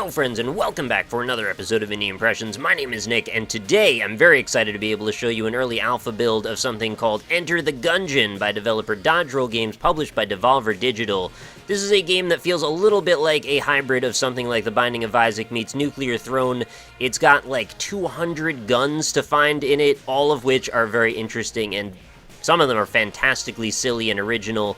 Hello friends and welcome back for another episode of Indie Impressions. My name is Nick and today I'm very excited to be able to show you an early alpha build of something called Enter the Gungeon by developer Dodge Roll Games, published by Devolver Digital. This is a game that feels a little bit like a hybrid of something like The Binding of Isaac meets Nuclear Throne. It's got like 200 guns to find in it, all of which are very interesting and some of them are fantastically silly and original.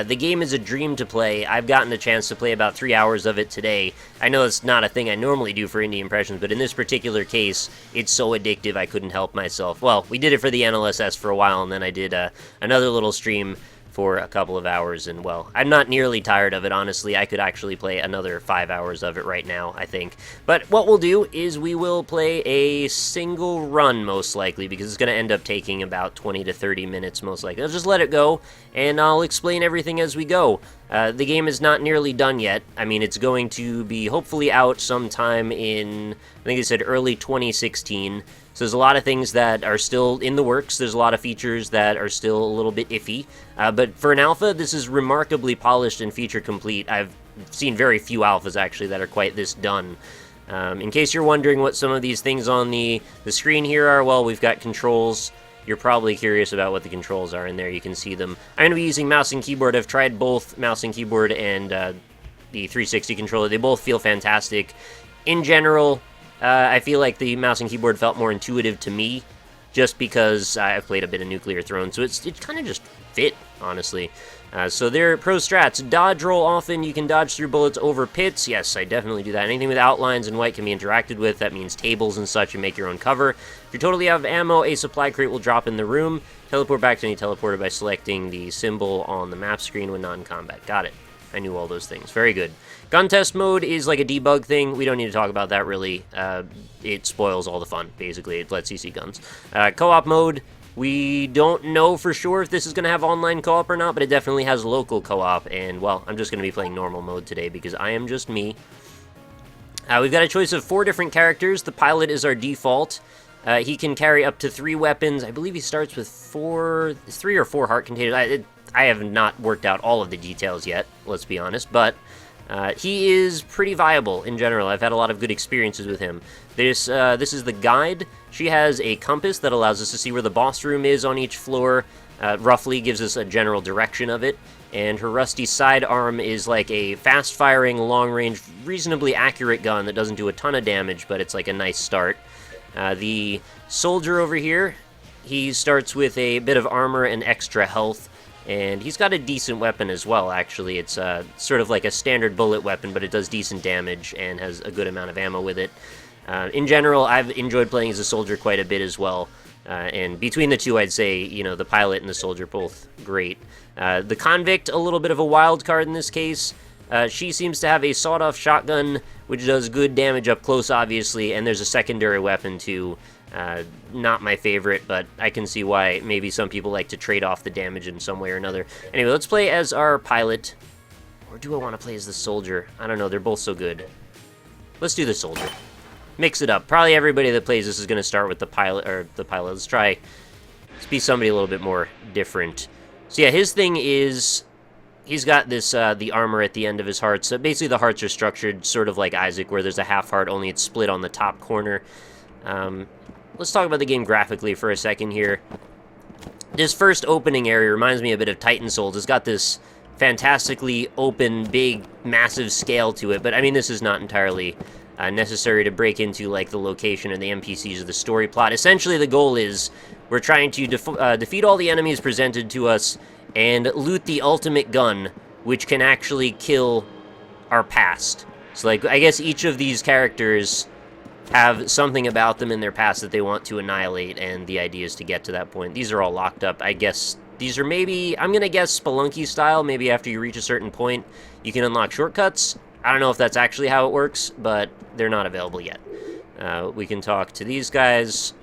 The game is a dream to play. I've gotten a chance to play about 3 hours of it today. I know it's not a thing I normally do for Indie Impressions, but in this particular case, it's so addictive I couldn't help myself. Well, we did it for the NLSS for a while, and then I did another little stream for a couple of hours, and well, I'm not nearly tired of it, honestly. I could actually play another 5 hours of it right now, I think. But what we'll do is we will play a single run, most likely, because it's going to end up taking about 20 to 30 minutes, most likely. I'll just let it go, and I'll explain everything as we go. The game is not nearly done yet. I mean, it's going to be hopefully out sometime in, I think they said early 2016. So there's a lot of things that are still in the works. There's a lot of features that are still a little bit iffy. But for an alpha, this is remarkably polished and feature complete. I've seen very few alphas, actually, that are quite this done. In case you're wondering what some of these things on the screen here are, well, we've got controls. You're probably curious about what the controls are in there. You can see them. I'm going to be using mouse and keyboard. I've tried both mouse and keyboard and the 360 controller. They both feel fantastic. In general, I feel like the mouse and keyboard felt more intuitive to me, just because I've played a bit of Nuclear Throne, so it kind of just fit, honestly. So they're pro strats. Dodge roll often. You can dodge through bullets over pits. Yes, I definitely do that. Anything with outlines and white can be interacted with. That means tables and such. You make your own cover. If you're totally out of ammo, a supply crate will drop in the room. Teleport back to any teleporter by selecting the symbol on the map screen when not in combat. Got it. I knew all those things. Very good. Gun test mode is like a debug thing. We don't need to talk about that, really. It spoils all the fun, basically. It lets you see guns. Co-op mode, we don't know for sure if this is going to have online co-op or not, but it definitely has local co-op. And, well, I'm just going to be playing normal mode today because I am just me. We've got a choice of 4 different characters. The pilot is our default. He can carry up to 3 weapons. I believe he starts with 3 or 4 heart containers. I have not worked out all of the details yet, let's be honest, but he is pretty viable in general. I've had a lot of good experiences with him. This is the guide. She has a compass that allows us to see where the boss room is on each floor, roughly gives us a general direction of it, and her rusty sidearm is like a fast-firing, long-range, reasonably accurate gun that doesn't do a ton of damage, but it's like a nice start. The soldier over here, he starts with a bit of armor and extra health, and he's got a decent weapon as well, actually. It's sort of like a standard bullet weapon, but it does decent damage and has a good amount of ammo with it. In general, I've enjoyed playing as a soldier quite a bit as well. And between the two, I'd say, you know, the pilot and the soldier both great. The convict, a little bit of a wild card in this case. She seems to have a sawed-off shotgun, which does good damage up close, obviously, and there's a secondary weapon, too. Not my favorite, but I can see why maybe some people like to trade off the damage in some way or another. Anyway, let's play as our pilot. Or do I want to play as the soldier? I don't know, they're both so good. Let's do the soldier. Mix it up. Probably everybody that plays this is going to start with the pilot, Let's be somebody a little bit more different. So yeah, his thing is, he's got this, the armor at the end of his heart. So basically the hearts are structured sort of like Isaac, where there's a half heart, only it's split on the top corner. Let's talk about the game graphically for a second here. This first opening area reminds me a bit of Titan Souls. It's got this fantastically open, big, massive scale to it, but I mean, this is not entirely necessary to break into, like, the location or the NPCs or the story plot. Essentially, the goal is we're trying to defeat all the enemies presented to us and loot the ultimate gun, which can actually kill our past. So, like, I guess each of these characters have something about them in their past that they want to annihilate, and the idea is to get to that point. These are all locked up. I guess these are maybe, I'm going to guess Spelunky style. Maybe after you reach a certain point, you can unlock shortcuts. I don't know if that's actually how it works, but they're not available yet. We can talk to these guys.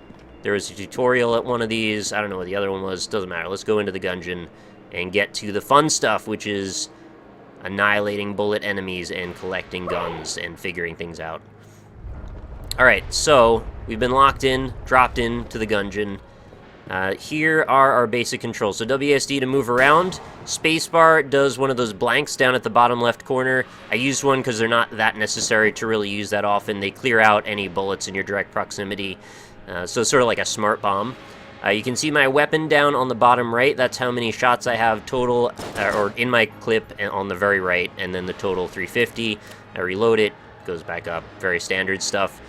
There was a tutorial at one of these. I don't know what the other one was. Doesn't matter. Let's go into the Gungeon and get to the fun stuff, which is annihilating bullet enemies and collecting guns and figuring things out. Alright, so we've been locked in, dropped into the Gungeon. Here are our basic controls. So WSD to move around. Spacebar does one of those blanks down at the bottom left corner. I used one because they're not that necessary to really use that often. They clear out any bullets in your direct proximity. So it's sort of like a smart bomb. You can see my weapon down on the bottom right. That's how many shots I have total, or in my clip on the very right, and then the total 350. I reload it, goes back up. Very standard stuff.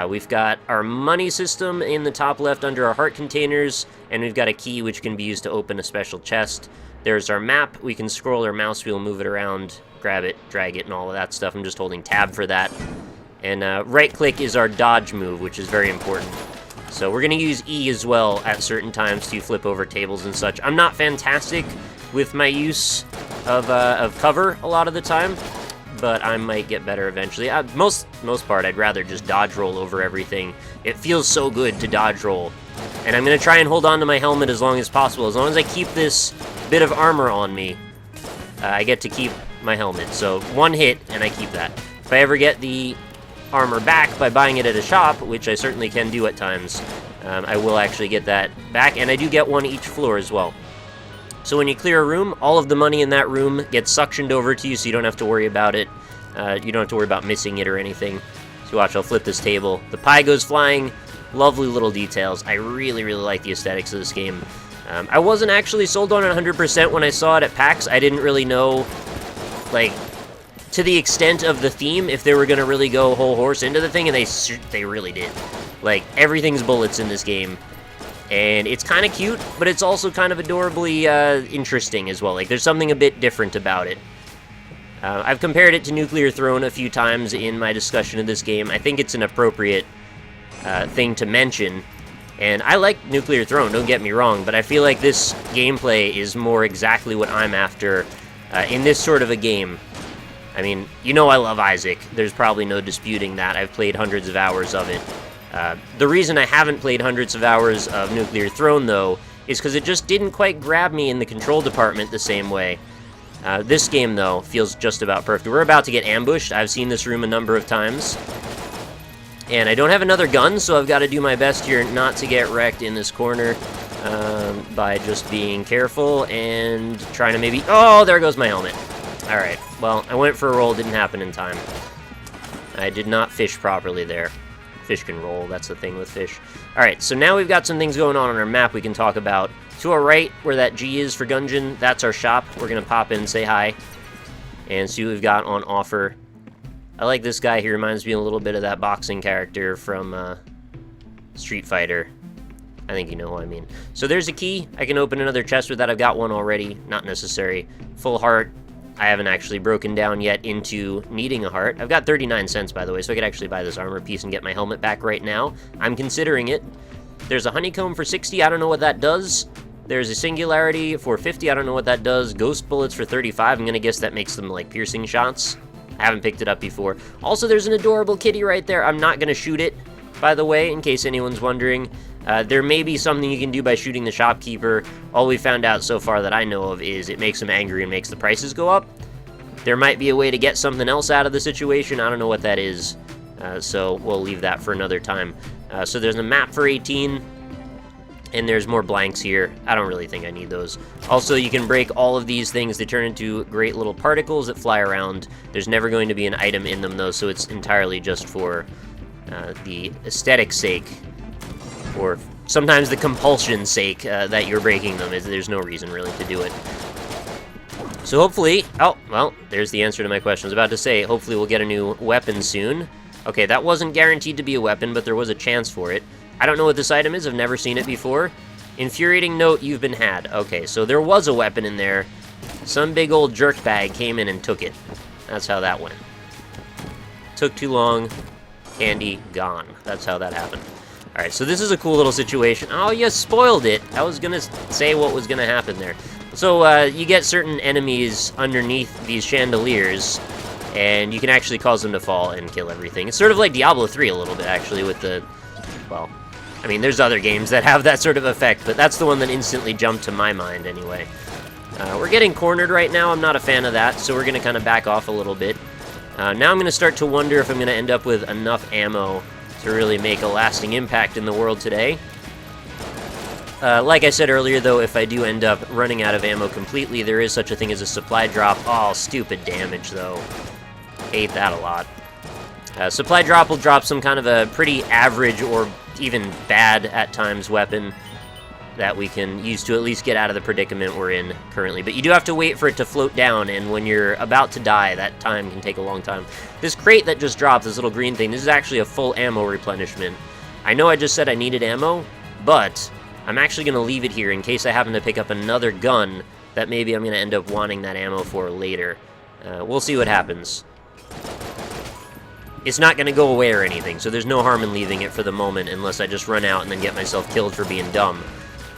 We've got our money system in the top left under our heart containers, and we've got a key which can be used to open a special chest. There's our map. We can scroll our mouse wheel, move it around, grab it, drag it, and all of that stuff. I'm just holding tab for that. And right-click is our dodge move, which is very important. So we're going to use E as well at certain times to flip over tables and such. I'm not fantastic with my use of cover a lot of the time, but I might get better eventually. Most part, I'd rather just dodge roll over everything. It feels so good to dodge roll. And I'm going to try and hold on to my helmet as long as possible. As long as I keep this bit of armor on me, I get to keep my helmet. So one hit, and I keep that. If I ever get the armor back by buying it at a shop, which I certainly can do at times, I will actually get that back. And I do get one each floor as well. So when you clear a room, all of the money in that room gets suctioned over to you, so you don't have to worry about it. You don't have to worry about missing it or anything. So watch, I'll flip this table. The pie goes flying. Lovely little details. I really, really like the aesthetics of this game. I wasn't actually sold on it 100% when I saw it at PAX. I didn't really know, like, to the extent of the theme, if they were going to really go whole horse into the thing, and they really did. Like, everything's bullets in this game. And it's kind of cute, but it's also kind of adorably interesting as well. Like, there's something a bit different about it. I've compared it to Nuclear Throne a few times in my discussion of this game. I think it's an appropriate thing to mention. And I like Nuclear Throne, don't get me wrong, but I feel like this gameplay is more exactly what I'm after in this sort of a game. I mean, you know I love Isaac. There's probably no disputing that. I've played hundreds of hours of it. The reason I haven't played hundreds of hours of Nuclear Throne, though, is because it just didn't quite grab me in the control department the same way. This game, though, feels just about perfect. We're about to get ambushed. I've seen this room a number of times. And I don't have another gun, so I've got to do my best here not to get wrecked in this corner by just being careful and trying to maybe... Oh, there goes my helmet. Alright, well, I went for a roll, didn't happen in time. I did not fish properly there. Fish can roll, that's the thing with fish. Alright, so now we've got some things going on our map we can talk about. To our right, where that G is for Gungeon, that's our shop. We're going to pop in and say hi and see what we've got on offer. I like this guy. He reminds me a little bit of that boxing character from Street Fighter. I think you know who I mean. So there's a key. I can open another chest with that. I've got one already. Not necessary. Full heart. I haven't actually broken down yet into needing a heart. I've got 39 cents, by the way, so I could actually buy this armor piece and get my helmet back right now. I'm considering it. There's a honeycomb for 60. I don't know what that does. There's a singularity for 50. I don't know what that does. Ghost bullets for 35. I'm going to guess that makes them like piercing shots. I haven't picked it up before. Also, there's an adorable kitty right there. I'm not going to shoot it, by the way, in case anyone's wondering. There may be something you can do by shooting the shopkeeper. All we found out so far that I know of is it makes him angry and makes the prices go up. There might be a way to get something else out of the situation. I don't know what that is, so we'll leave that for another time. So there's a map for 18, and there's more blanks here. I don't really think I need those. Also, you can break all of these things. They turn into great little particles that fly around. There's never going to be an item in them, though, so it's entirely just for the aesthetic's sake, or sometimes the compulsion's sake that you're breaking them. There's no reason, really, to do it. So hopefully... Oh, well, there's the answer to my question. I was about to say, hopefully we'll get a new weapon soon. Okay, that wasn't guaranteed to be a weapon, but there was a chance for it. I don't know what this item is. I've never seen it before. Infuriating note, you've been had. Okay, so there was a weapon in there. Some big old jerkbag came in and took it. That's how that went. Took too long. Candy gone. That's how that happened. Alright, so this is a cool little situation. Oh, you spoiled it. I was going to say what was going to happen there. So, you get certain enemies underneath these chandeliers, and you can actually cause them to fall and kill everything. It's sort of like Diablo 3 a little bit, actually, with the... Well, I mean, there's other games that have that sort of effect, but that's the one that instantly jumped to my mind, anyway. We're getting cornered right now. I'm not a fan of that, so we're going to kind of back off a little bit. Now I'm going to start to wonder if I'm going to end up with enough ammo to really make a lasting impact in the world today. Like I said earlier, though, if I do end up running out of ammo completely, there is such a thing as a supply drop. Oh, stupid damage, though. Hate that a lot. Supply drop will drop some kind of a pretty average or even bad at times weapon that we can use to at least get out of the predicament we're in currently. But you do have to wait for it to float down, and when you're about to die, that time can take a long time. This crate that just dropped, this little green thing, this is actually a full ammo replenishment. I know I just said I needed ammo, but I'm actually going to leave it here in case I happen to pick up another gun that maybe I'm going to end up wanting that ammo for later. We'll see what happens. It's not going to go away or anything, so there's no harm in leaving it for the moment unless I just run out and then get myself killed for being dumb.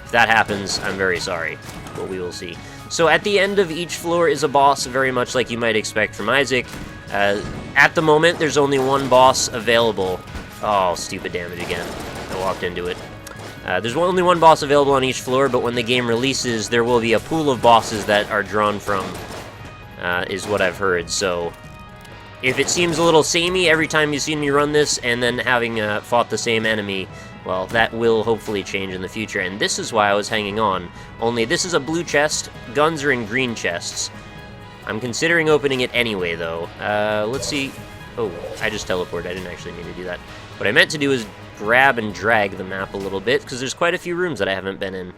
If that happens, I'm very sorry, but we will see. So at the end of each floor is a boss, very much like you might expect from Isaac. At the moment, there's only one boss available. Oh, stupid damage again. I walked into it. There's only one boss available on each floor, but when the game releases, there will be a pool of bosses that are drawn from, is what I've heard. So if it seems a little samey every time you see me run this, and then having fought the same enemy, well, that will hopefully change in the future, and this is why I was hanging on. Only this is a blue chest, guns are in green chests. I'm considering opening it anyway, though. Let's see. Oh, I just teleported. I didn't actually mean to do that. What I meant to do is grab and drag the map a little bit, because there's quite a few rooms that I haven't been in.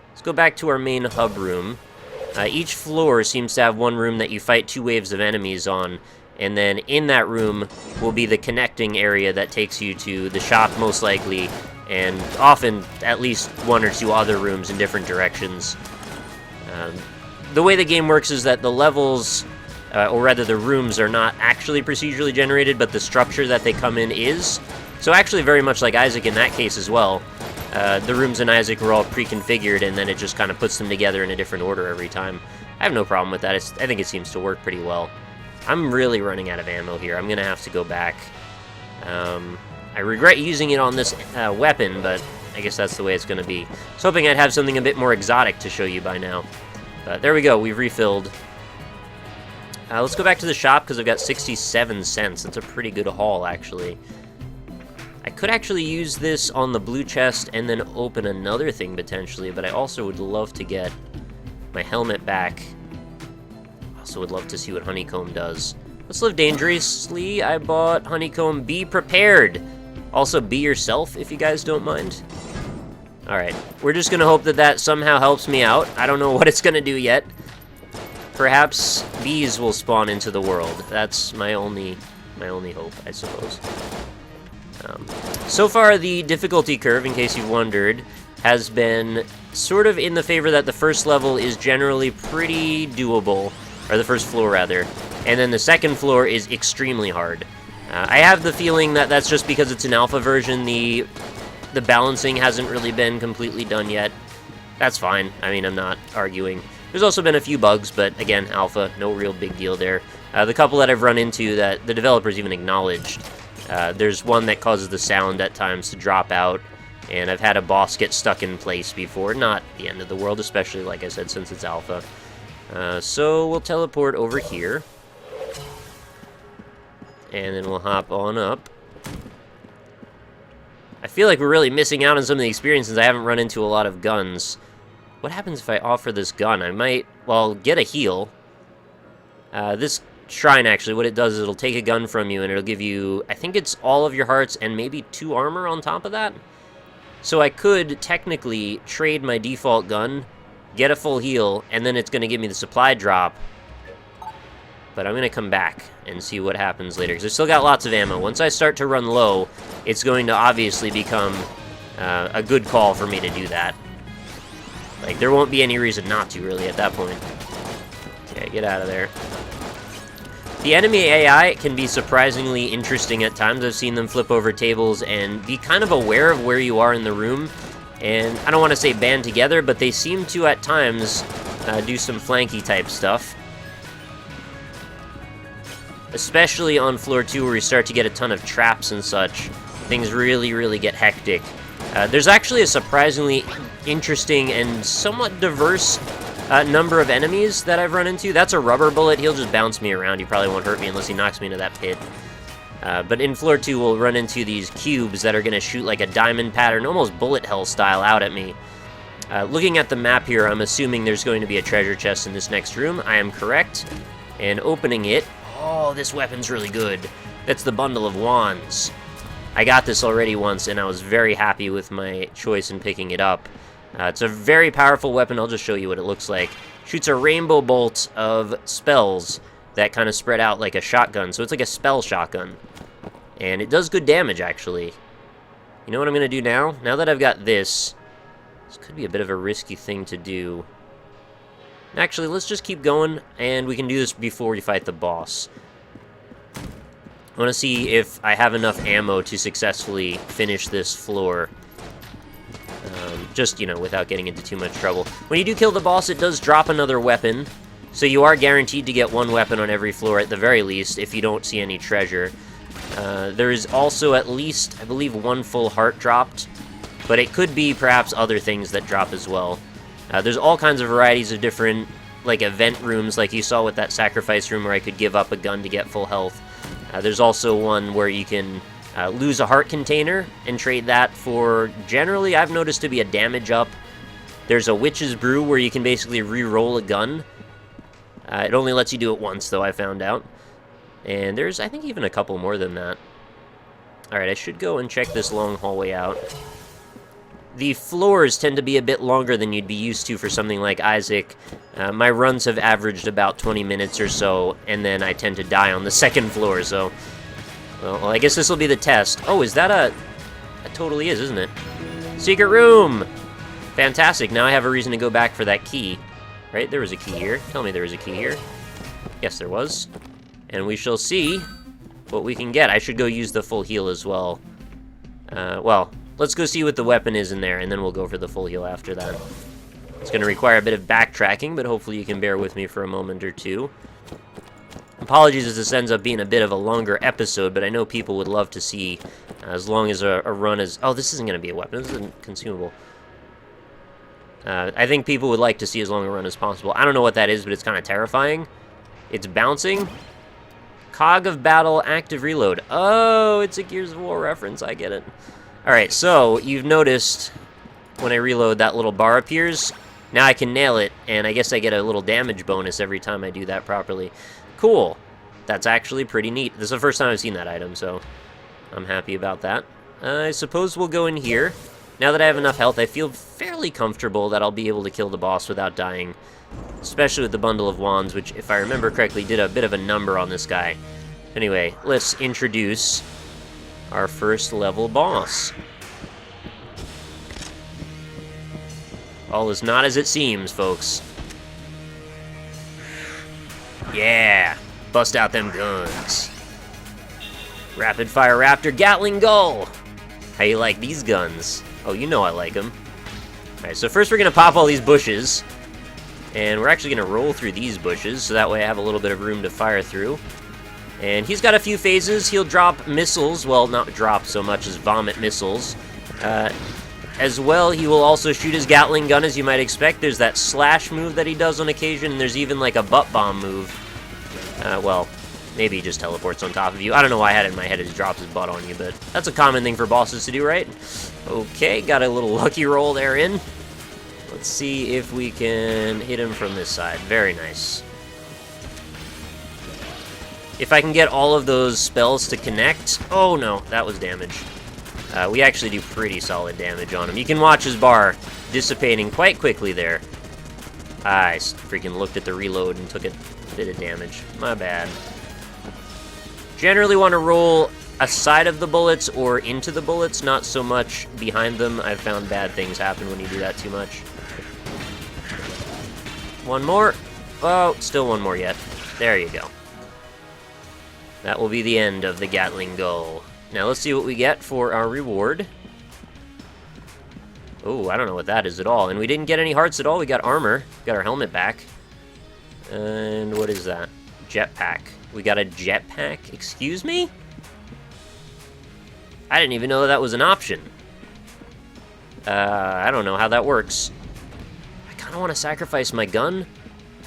Let's go back to our main hub room. Each floor seems to have one room that you fight 2 waves of enemies on, and then in that room will be the connecting area that takes you to the shop, most likely, and often at least 1 or 2 other rooms in different directions. The way the game works is that the levels, or rather the rooms, are not actually procedurally generated, but the structure that they come in is. So actually very much like Isaac in that case as well. The rooms in Isaac were all pre-configured, and then it just kind of puts them together in a different order every time. I have no problem with that. I think it seems to work pretty well. I'm really running out of ammo here. I'm going to have to go back. I regret using it on this weapon, but I guess that's the way it's going to be. I was hoping I'd have something a bit more exotic to show you by now. But there we go. We've refilled. Let's go back to the shop, because I've got 67 cents. That's a pretty good haul, actually. I could actually use this on the blue chest and then open another thing, potentially, but I also would love to get my helmet back. Also would love to see what Honeycomb does. Let's live dangerously. I bought Honeycomb. Be prepared. Also, be yourself, if you guys don't mind. Alright, we're just going to hope that that somehow helps me out. I don't know what it's going to do yet. Perhaps bees will spawn into the world. That's my only hope, I suppose. So far, the difficulty curve, in case you've wondered, has been sort of in the favor that the first level is generally pretty doable, or the first floor, rather, and then the second floor is extremely hard. I have the feeling that that's just because it's an alpha version. The balancing hasn't really been completely done yet. That's fine. I mean, I'm not arguing. There's also been a few bugs, but again, alpha, no real big deal there. The couple that I've run into that the developers even acknowledged, there's one that causes the sound at times to drop out, and I've had a boss get stuck in place before. Not the end of the world, especially, like I said, since it's alpha. So we'll teleport over here, and then we'll hop on up. I feel like we're really missing out on some of the experiences. I haven't run into a lot of guns. What happens if I offer this gun? I might, well, get a heal. This shrine, actually, what it does is it'll take a gun from you, and it'll give you, I think it's all of your hearts and maybe 2 armor on top of that. So I could technically trade my default gun, get a full heal, and then it's going to give me the supply drop. But I'm going to come back and see what happens later, because I've still got lots of ammo. Once I start to run low, it's going to obviously become a good call for me to do that. Like, there won't be any reason not to, really, at that point. Okay, get out of there. The enemy AI can be surprisingly interesting at times. I've seen them flip over tables and be kind of aware of where you are in the room. And I don't want to say band together, but they seem to, at times, do some flanky type stuff. Especially on floor 2, where you start to get a ton of traps and such. Things really, really get hectic. There's actually a surprisingly interesting and somewhat diverse number of enemies that I've run into. That's a rubber bullet. He'll just bounce me around. He probably won't hurt me unless he knocks me into that pit. But in floor 2, we'll run into these cubes that are going to shoot like a diamond pattern, almost bullet hell style, out at me. Looking at the map here, I'm assuming there's going to be a treasure chest in this next room. I am correct. And opening it... Oh, this weapon's really good. That's the bundle of wands. I got this already once, and I was very happy with my choice in picking it up. It's a very powerful weapon. I'll just show you what it looks like. Shoots a rainbow bolt of spells that kind of spread out like a shotgun. So it's like a spell shotgun. And it does good damage, actually. You know what I'm going to do now? Now that I've got this could be a bit of a risky thing to do. Actually, let's just keep going, and we can do this before we fight the boss. I want to see if I have enough ammo to successfully finish this floor. Just, you know, without getting into too much trouble. When you do kill the boss, it does drop another weapon. So you are guaranteed to get one weapon on every floor at the very least, if you don't see any treasure. There is also at least, I believe, one full heart dropped. But it could be perhaps other things that drop as well. There's all kinds of varieties of different, like, event rooms, like you saw with that sacrifice room where I could give up a gun to get full health. There's also one where you can lose a heart container and trade that for, generally, I've noticed to be a damage up. There's a witch's brew where you can basically re-roll a gun. It only lets you do it once, though, I found out. And there's, I think, even a couple more than that. Alright, I should go and check this long hallway out. The floors tend to be a bit longer than you'd be used to for something like Isaac. My runs have averaged about 20 minutes or so, and then I tend to die on the second floor, so... Well, I guess this will be the test. Oh, is that a... It totally is, isn't it? Secret room! Fantastic, now I have a reason to go back for that key. Right, there was a key here. Tell me there was a key here. Yes, there was. And we shall see what we can get. I should go use the full heal as well. Well... Let's go see what the weapon is in there, and then we'll go for the full heal after that. It's going to require a bit of backtracking, but hopefully you can bear with me for a moment or two. Apologies if this ends up being a bit of a longer episode, but I know people would love to see as long as a run is... Oh, this isn't going to be a weapon. This isn't consumable. I think people would like to see as long a run as possible. I don't know what that is, but it's kind of terrifying. It's bouncing. Cog of Battle, active reload. Oh, it's a Gears of War reference. I get it. Alright, so you've noticed when I reload that little bar appears. Now I can nail it, and I guess I get a little damage bonus every time I do that properly. Cool. That's actually pretty neat. This is the first time I've seen that item, so I'm happy about that. I suppose we'll go in here. Now that I have enough health, I feel fairly comfortable that I'll be able to kill the boss without dying. Especially with the bundle of wands, which, if I remember correctly, did a bit of a number on this guy. Anyway, let's introduce our first level boss. All is not as it seems, folks. Yeah! Bust out them guns. Rapid Fire Raptor Gatling Gull! How you like these guns? Oh, you know I like them. Alright, so first we're gonna pop all these bushes. And we're actually gonna roll through these bushes, so that way I have a little bit of room to fire through. And he's got a few phases. He'll drop missiles. Well, not drop so much as vomit missiles. As well, he will also shoot his Gatling gun, as you might expect. There's that slash move that he does on occasion, and there's even like a butt bomb move. Well, maybe he just teleports on top of you. I don't know why I had it in my head as he drops his butt on you, but that's a common thing for bosses to do, right? Okay, got a little lucky roll there in. Let's see if we can hit him from this side. Very nice. If I can get all of those spells to connect... Oh, no, that was damage. We actually do pretty solid damage on him. You can watch his bar dissipating quite quickly there. I freaking looked at the reload and took a bit of damage. My bad. Generally want to roll aside of the bullets or into the bullets, not so much behind them. I've found bad things happen when you do that too much. One more. Oh, still one more yet. There you go. That will be the end of the Gatling Gull. Now let's see what we get for our reward. Oh, I don't know what that is at all. And we didn't get any hearts at all. We got armor. Got our helmet back. And what is that? Jetpack. We got a jetpack? Excuse me? I didn't even know that was an option. I don't know how that works. I kind of want to sacrifice my gun.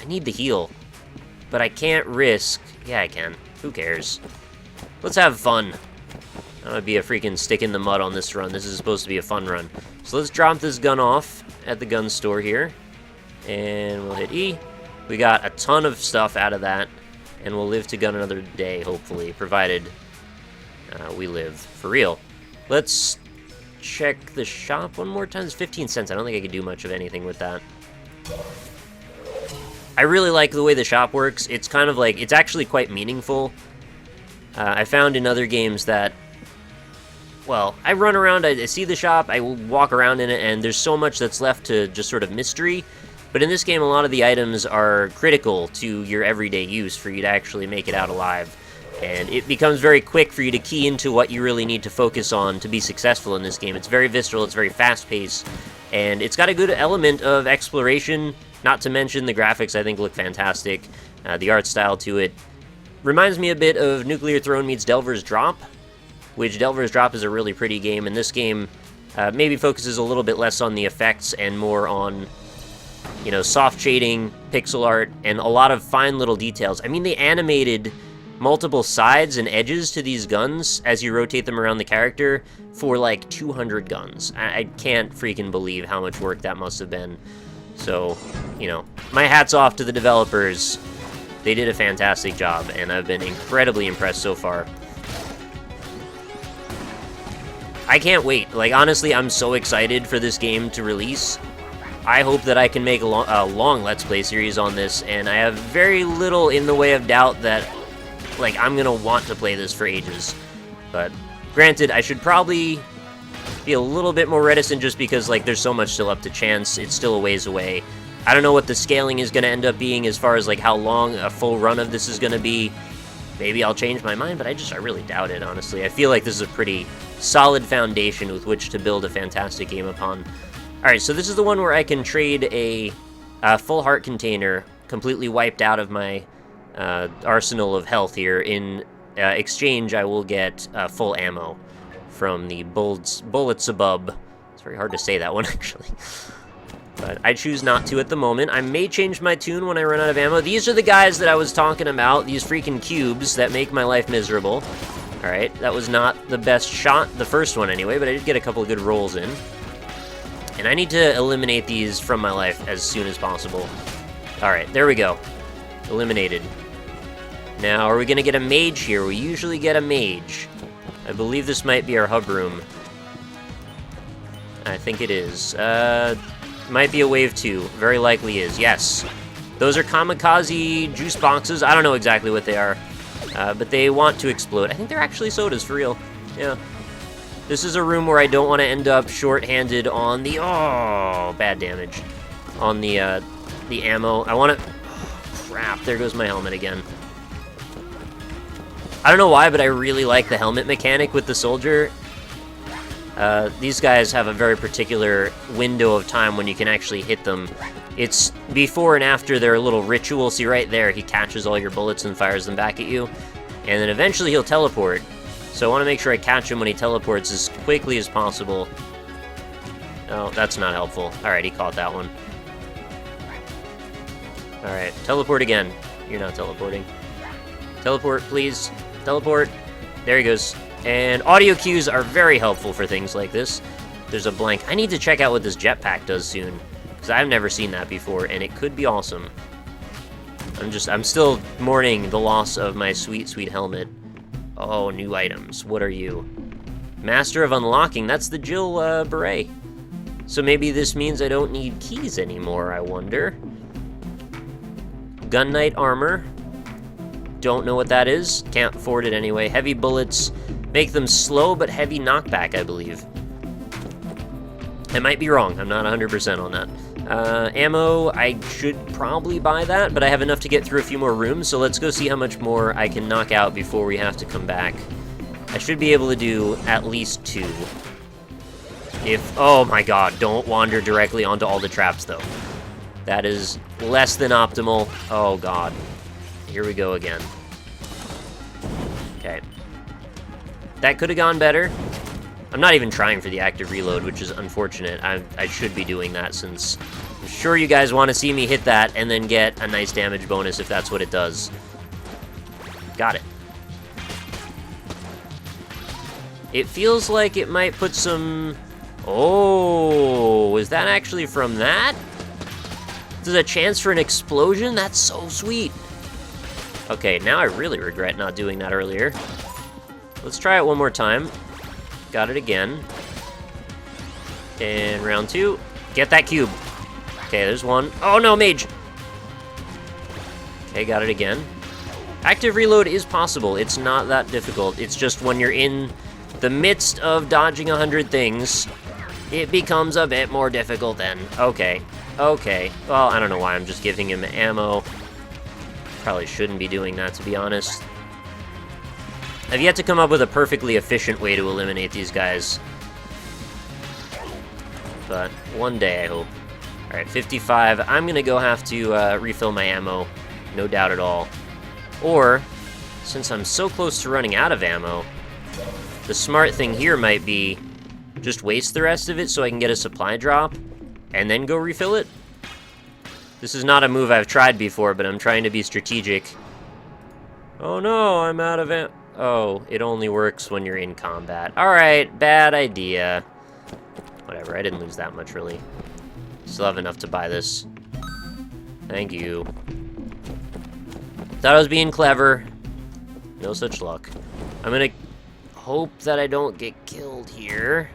I need the heal. But I can't risk... Yeah, I can. Who cares? Let's have fun. I'm gonna be a freaking stick in the mud on this run. This is supposed to be a fun run. So let's drop this gun off. at the gun store here. And we'll hit E. We got a ton of stuff out of that. And we'll live to gun another day, hopefully, provided we live for real. Let's check the shop one more time. It's 15 cents. I don't think I could do much of anything with that. I really like the way the shop works. It's kind of like, it's actually quite meaningful. I found in other games that, well, I run around, I see the shop, I walk around in it, and there's so much that's left to just sort of mystery. But in this game, a lot of the items are critical to your everyday use for you to actually make it out alive. And it becomes very quick for you to key into what you really need to focus on to be successful in this game. It's very visceral, it's very fast-paced, and it's got a good element of exploration, not to mention the graphics I think look fantastic. The art style to it reminds me a bit of Nuclear Throne meets Delver's Drop, which Delver's Drop is a really pretty game, and this game maybe focuses a little bit less on the effects and more on, you know, soft shading, pixel art, and a lot of fine little details. I mean, they animated multiple sides and edges to these guns as you rotate them around the character for like 200 guns. I can't freaking believe how much work that must have been. So, you know, my hat's off to the developers. They did a fantastic job, and I've been incredibly impressed so far. I can't wait. Like, honestly, I'm so excited for this game to release. I hope that I can make a long Let's Play series on this, and I have very little in the way of doubt that, like, I'm gonna want to play this for ages. But, granted, I should probably be a little bit more reticent just because, like, there's so much still up to chance. It's still a ways away. I don't know what the scaling is gonna end up being as far as, like, how long a full run of this is gonna be. Maybe I'll change my mind, but I really doubt it, honestly. I feel like this is a pretty solid foundation with which to build a fantastic game upon. Alright, so this is the one where I can trade a full heart container completely wiped out of my arsenal of health here. In exchange, I will get full ammo from the bullets above. It's very hard to say that one, actually. But I choose not to at the moment. I may change my tune when I run out of ammo. These are the guys that I was talking about, these freaking cubes that make my life miserable. Alright, that was not the best shot, the first one anyway, but I did get a couple of good rolls in. And I need to eliminate these from my life as soon as possible. Alright, there we go. Eliminated. Now, are we going to get a mage here? We usually get a mage. I believe this might be our hub room. I think it is. Might be a wave 2. Very likely is. Yes. Those are kamikaze juice boxes. I don't know exactly what they are. But they want to explode. I think they're actually sodas, for real. Yeah. This is a room where I don't want to end up short-handed on the... Oh, bad damage. On the ammo. I want to... Oh, crap, there goes my helmet again. I don't know why, but I really like the helmet mechanic with the soldier. These guys have a very particular window of time when you can actually hit them. It's before and after their little ritual. See, right there, he catches all your bullets and fires them back at you. And then eventually he'll teleport. So I want to make sure I catch him when he teleports as quickly as possible. Oh, that's not helpful. Alright, he caught that one. Alright, teleport again. You're not teleporting. Teleport, please. Teleport. There he goes. And audio cues are very helpful for things like this. There's a blank. I need to check out what this jetpack does soon, because I've never seen that before, and it could be awesome. I'm still mourning the loss of my sweet, sweet helmet. Oh, new items. What are you? Master of Unlocking. That's the Jill beret. So maybe this means I don't need keys anymore, I wonder. Gun Knight armor. Don't know what that is. Can't afford it anyway. Heavy bullets. Make them slow but heavy knockback, I believe. I might be wrong. I'm not 100% on that. Ammo, I should probably buy that, but I have enough to get through a few more rooms, so let's go see how much more I can knock out before we have to come back. I should be able to do at least 2. Oh my god, don't wander directly onto all the traps, though. That is less than optimal. Oh god. Here we go again. Okay. That could have gone better. I'm not even trying for the active reload, which is unfortunate. I should be doing that, since I'm sure you guys want to see me hit that and then get a nice damage bonus if that's what it does. Got it. It feels like it might put some Oh, is that actually from that? There's a chance for an explosion? That's so sweet. Okay, now I really regret not doing that earlier. Let's try it one more time. Got it again. And round 2. Get that cube. Okay, there's one. Oh no, mage! Okay, got it again. Active reload is possible. It's not that difficult. It's just when you're in the midst of dodging 100 things, it becomes a bit more difficult then. Okay. Okay. Well, I don't know why I'm just giving him ammo. Probably shouldn't be doing that, to be honest. I've yet to come up with a perfectly efficient way to eliminate these guys. But one day, I hope. Alright, 55. I'm gonna go have to refill my ammo. No doubt at all. Or, since I'm so close to running out of ammo, the smart thing here might be just waste the rest of it so I can get a supply drop, and then go refill it. This is not a move I've tried before, but I'm trying to be strategic. Oh no, I'm out of ammo. Oh, it only works when you're in combat. Alright, bad idea. Whatever, I didn't lose that much, really. Still have enough to buy this. Thank you. Thought I was being clever. No such luck. I'm gonna hope that I don't get killed here.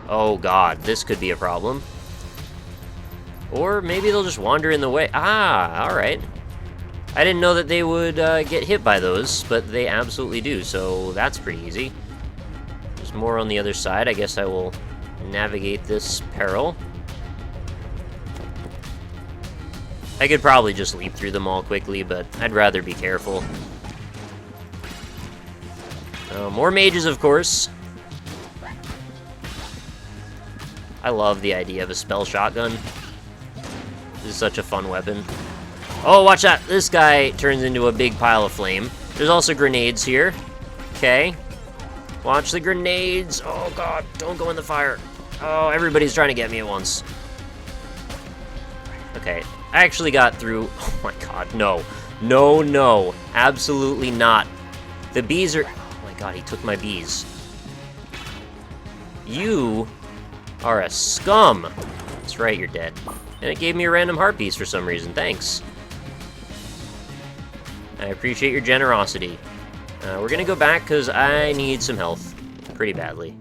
Oh god, this could be a problem. Or maybe they'll just wander in the way. Ah, alright. I didn't know that they would get hit by those, but they absolutely do, so that's pretty easy. There's more on the other side. I guess I will navigate this peril. I could probably just leap through them all quickly, but I'd rather be careful. More mages, of course. I love the idea of a spell shotgun. This is such a fun weapon. Oh, watch out! This guy turns into a big pile of flame. There's also grenades here. Okay. Watch the grenades! Oh god, don't go in the fire. Oh, everybody's trying to get me at once. Okay, I actually got through. Oh my god, no. No, no. Absolutely not. The bees are... Oh my god, he took my bees. You are a scum. That's right, you're dead. And it gave me a random heart piece for some reason. Thanks. I appreciate your generosity. We're gonna go back because I need some health. Pretty badly.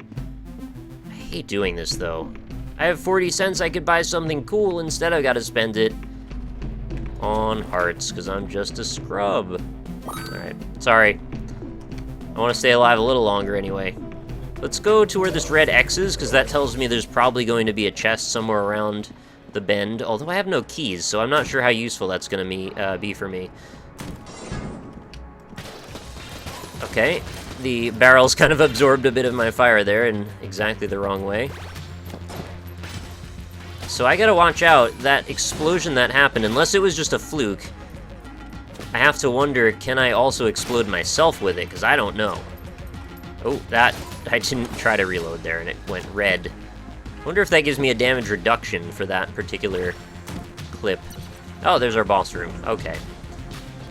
I hate doing this, though. I have 40 cents, I could buy something cool. Instead, I've got to spend it on hearts, because I'm just a scrub. Alright, sorry. I want to stay alive a little longer anyway. Let's go to where this red X is, because that tells me there's probably going to be a chest somewhere around the bend, although I have no keys, so I'm not sure how useful that's going to be for me. Okay, the barrels kind of absorbed a bit of my fire there in exactly the wrong way. So I gotta watch out. That explosion that happened, unless it was just a fluke, I have to wonder, can I also explode myself with it? Because I don't know. Oh, that... I didn't try to reload there, and it went red. I wonder if that gives me a damage reduction for that particular clip. Oh, there's our boss room. Okay.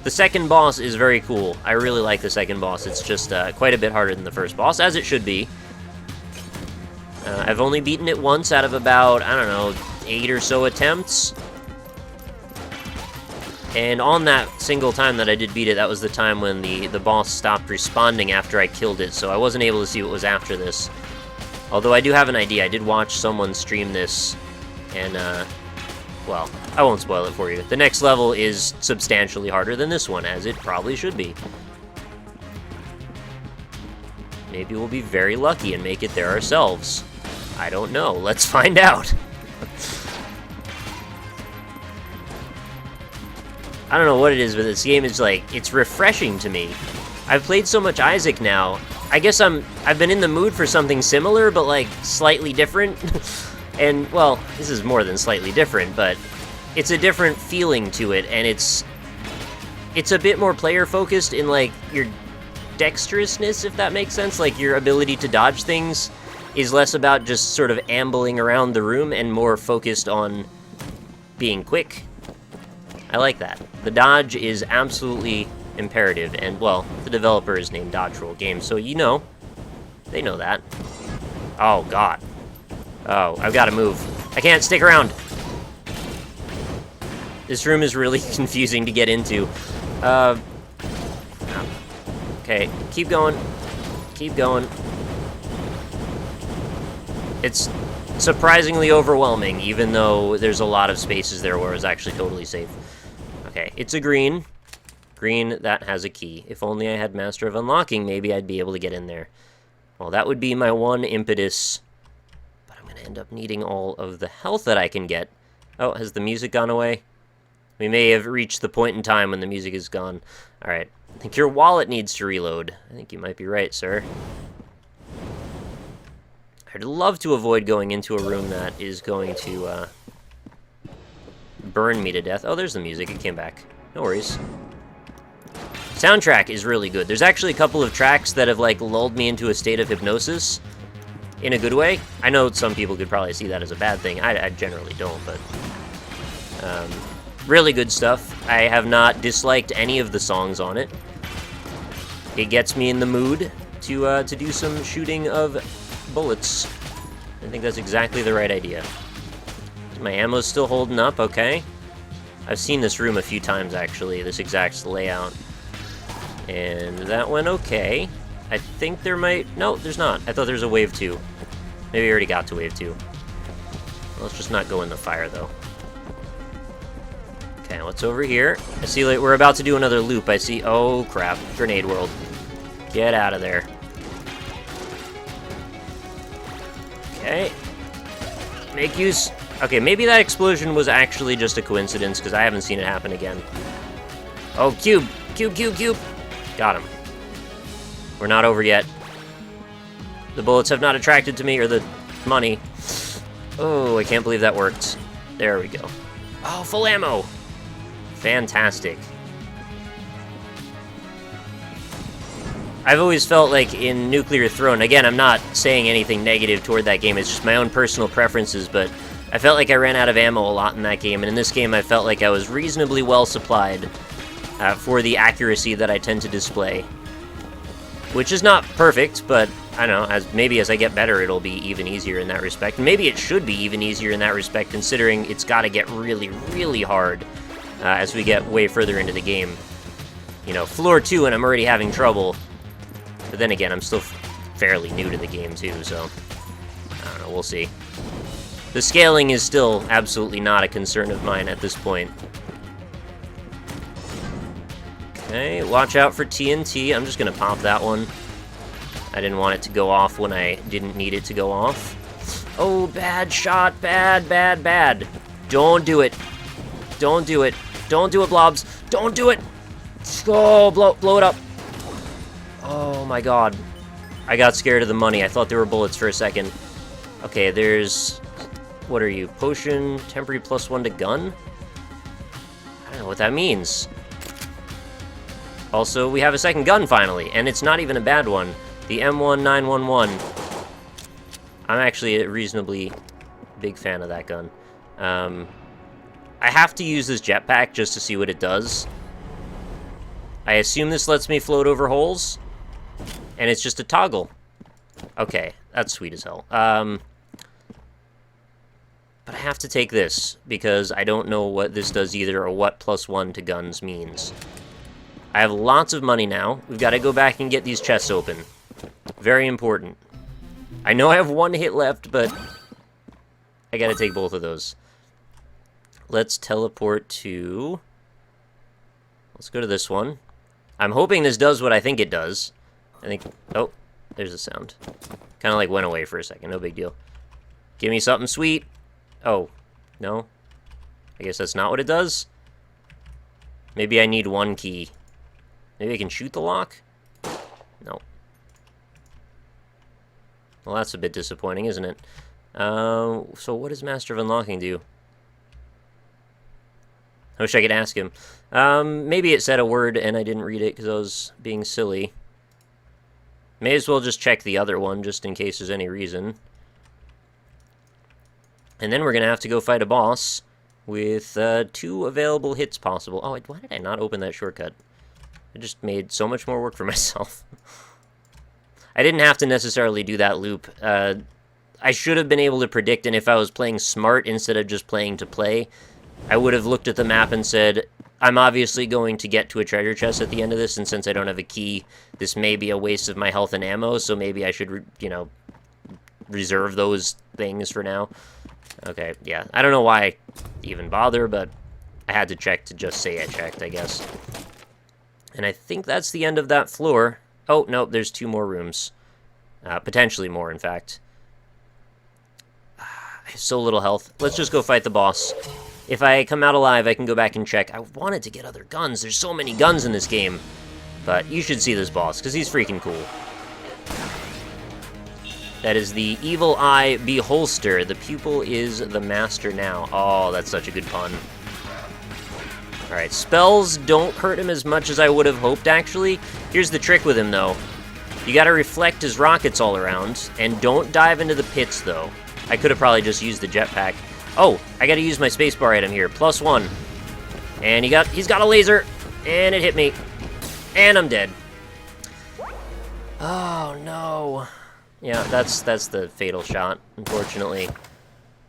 The second boss is very cool. I really like the second boss. It's just quite a bit harder than the first boss, as it should be. I've only beaten it once out of about, I don't know, 8 or so attempts. And on that single time that I did beat it, that was the time when the boss stopped responding after I killed it, so I wasn't able to see what was after this. Although I do have an idea. I did watch someone stream this, and, well, I won't spoil it for you. The next level is substantially harder than this one, as it probably should be. Maybe we'll be very lucky and make it there ourselves. I don't know. Let's find out. I don't know what it is, but this game is like, it's refreshing to me. I've played so much Isaac now. I guess I've been in the mood for something similar, but like slightly different. And, well, this is more than slightly different, but it's a different feeling to it, and it's a bit more player-focused in, like, your dexterousness, if that makes sense. Like, your ability to dodge things is less about just sort of ambling around the room and more focused on being quick. I like that. The dodge is absolutely imperative, and, well, the developer is named Dodge Roll Games, so you know. They know that. Oh, God. Oh, I've got to move. I can't stick around. This room is really confusing to get into. Okay, keep going. Keep going. It's surprisingly overwhelming, even though there's a lot of spaces there where it's actually totally safe. Okay, it's a green. Green, that has a key. If only I had Master of Unlocking, maybe I'd be able to get in there. Well, that would be my one impetus. But I'm going to end up needing all of the health that I can get. Oh, has the music gone away? We may have reached the point in time when the music is gone. Alright, I think your wallet needs to reload. I think you might be right, sir. I'd love to avoid going into a room that is going to burn me to death. Oh, there's the music. It came back. No worries. Soundtrack is really good. There's actually a couple of tracks that have, like, lulled me into a state of hypnosis in a good way. I know some people could probably see that as a bad thing. I generally don't, but... really good stuff. I have not disliked any of the songs on it. It gets me in the mood to do some shooting of bullets. I think that's exactly the right idea. My ammo's still holding up, okay. I've seen this room a few times, actually, this exact layout. And that went okay. I think there might... No, there's not. I thought there was a wave 2. Maybe I already got to wave 2. Let's just not go in the fire, though. Okay, what's over here? I see, like, we're about to do another loop. I see... Oh, crap. Grenade world. Get out of there. Okay. Make use... Okay, maybe that explosion was actually just a coincidence, because I haven't seen it happen again. Oh, cube! Cube, cube, cube! Got him. We're not over yet. The bullets have not attracted to me, or the money. Oh, I can't believe that worked. There we go. Oh, full ammo! Fantastic. I've always felt like in Nuclear Throne, again, I'm not saying anything negative toward that game, it's just my own personal preferences, but I felt like I ran out of ammo a lot in that game, and in this game I felt like I was reasonably well supplied for the accuracy that I tend to display. Which is not perfect, but I don't know, maybe as I get better it'll be even easier in that respect. And maybe it should be even easier in that respect, considering it's got to get really, really hard as we get way further into the game. You know, floor 2 and I'm already having trouble. But then again, I'm still fairly new to the game too, so I don't know, we'll see. The scaling is still absolutely not a concern of mine at this point. Okay, watch out for TNT. I'm just gonna pop that one. I didn't want it to go off when I didn't need it to go off. Oh, bad shot, bad, bad, bad. Don't do it. Don't do it. Don't do it, Blobs. Don't do it. Oh, blow it up. Oh my god. I got scared of the money. I thought there were bullets for a second. Okay, there's... What are you? Potion, temporary +1 to gun? I don't know what that means. Also, we have a second gun finally, and it's not even a bad one. The M1911. I'm actually a reasonably big fan of that gun. I have to use this jetpack just to see what it does. I assume this lets me float over holes, and it's just a toggle. Okay, that's sweet as hell. But I have to take this, because I don't know what this does either, or what +1 to guns means. I have lots of money now. We've got to go back and get these chests open. Very important. I know I have one hit left, but I gotta take both of those. Let's teleport to... Let's go to this one. I'm hoping this does what I think it does. I think... Oh, there's a sound. Kind of like went away for a second. No big deal. Give me something sweet. Oh, no? I guess that's not what it does? Maybe I need one key. Maybe I can shoot the lock? No. Well, that's a bit disappointing, isn't it? So what does Master of Unlocking do? I wish I could ask him. Maybe it said a word and I didn't read it because I was being silly. May as well just check the other one just in case there's any reason. And then we're going to have to go fight a boss with 2 available hits possible. Oh, why did I not open that shortcut? I just made so much more work for myself. I didn't have to necessarily do that loop. I should have been able to predict, and if I was playing smart instead of just playing to play, I would have looked at the map and said, I'm obviously going to get to a treasure chest at the end of this, and since I don't have a key, this may be a waste of my health and ammo, so maybe I should, reserve those things for now. Okay, yeah. I don't know why I even bother, but I had to check to just say I checked, I guess. And I think that's the end of that floor. Oh, no, there's 2 more rooms. Potentially more, in fact. I have so little health. Let's just go fight the boss. If I come out alive, I can go back and check. I wanted to get other guns. There's so many guns in this game. But you should see this boss, because he's freaking cool. That is the Evil Eye Beholster. The pupil is the master now. Oh, that's such a good pun. Alright, spells don't hurt him as much as I would have hoped, actually. Here's the trick with him, though. You gotta reflect his rockets all around, and don't dive into the pits, though. I could have probably just used the jetpack. Oh, I gotta use my spacebar item here. +1. And he's got a laser, and it hit me. And I'm dead. Oh, no. Yeah, that's the fatal shot, unfortunately.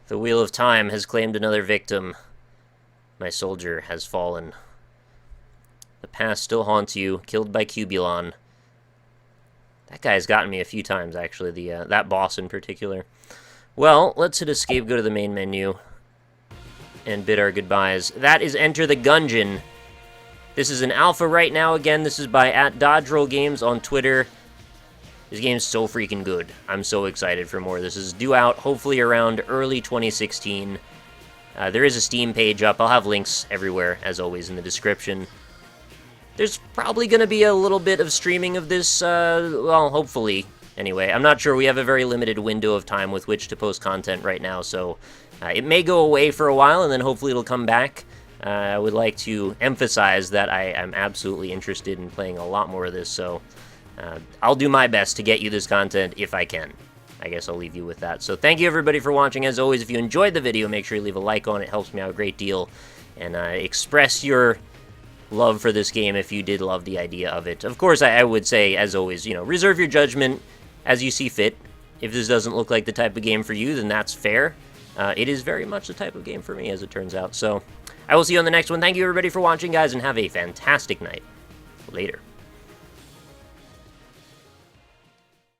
The Wheel of Time has claimed another victim. My soldier has fallen. The past still haunts you, killed by Cubulon. That guy's gotten me a few times, actually, that boss in particular. Well, let's hit escape, go to the main menu, and bid our goodbyes. That is Enter the Gungeon. This is an alpha right now. Again, this is by @DodgeRollGames on Twitter. This game's so freaking good. I'm so excited for more. This is due out, hopefully, around early 2016. There is a Steam page up. I'll have links everywhere, as always, in the description. There's probably going to be a little bit of streaming of this, well, hopefully. Anyway, I'm not sure. We have a very limited window of time with which to post content right now, so it may go away for a while, and then hopefully it'll come back. I would like to emphasize that I am absolutely interested in playing a lot more of this, so I'll do my best to get you this content if I can. I guess I'll leave you with that. So thank you, everybody, for watching. As always, if you enjoyed the video, make sure you leave a like on it. It helps me out a great deal. And express your love for this game if you did love the idea of it. Of course, I would say, as always, reserve your judgment as you see fit. If this doesn't look like the type of game for you, then that's fair. It is very much the type of game for me, as it turns out. So I will see you on the next one. Thank you, everybody, for watching, guys, and have a fantastic night. Later.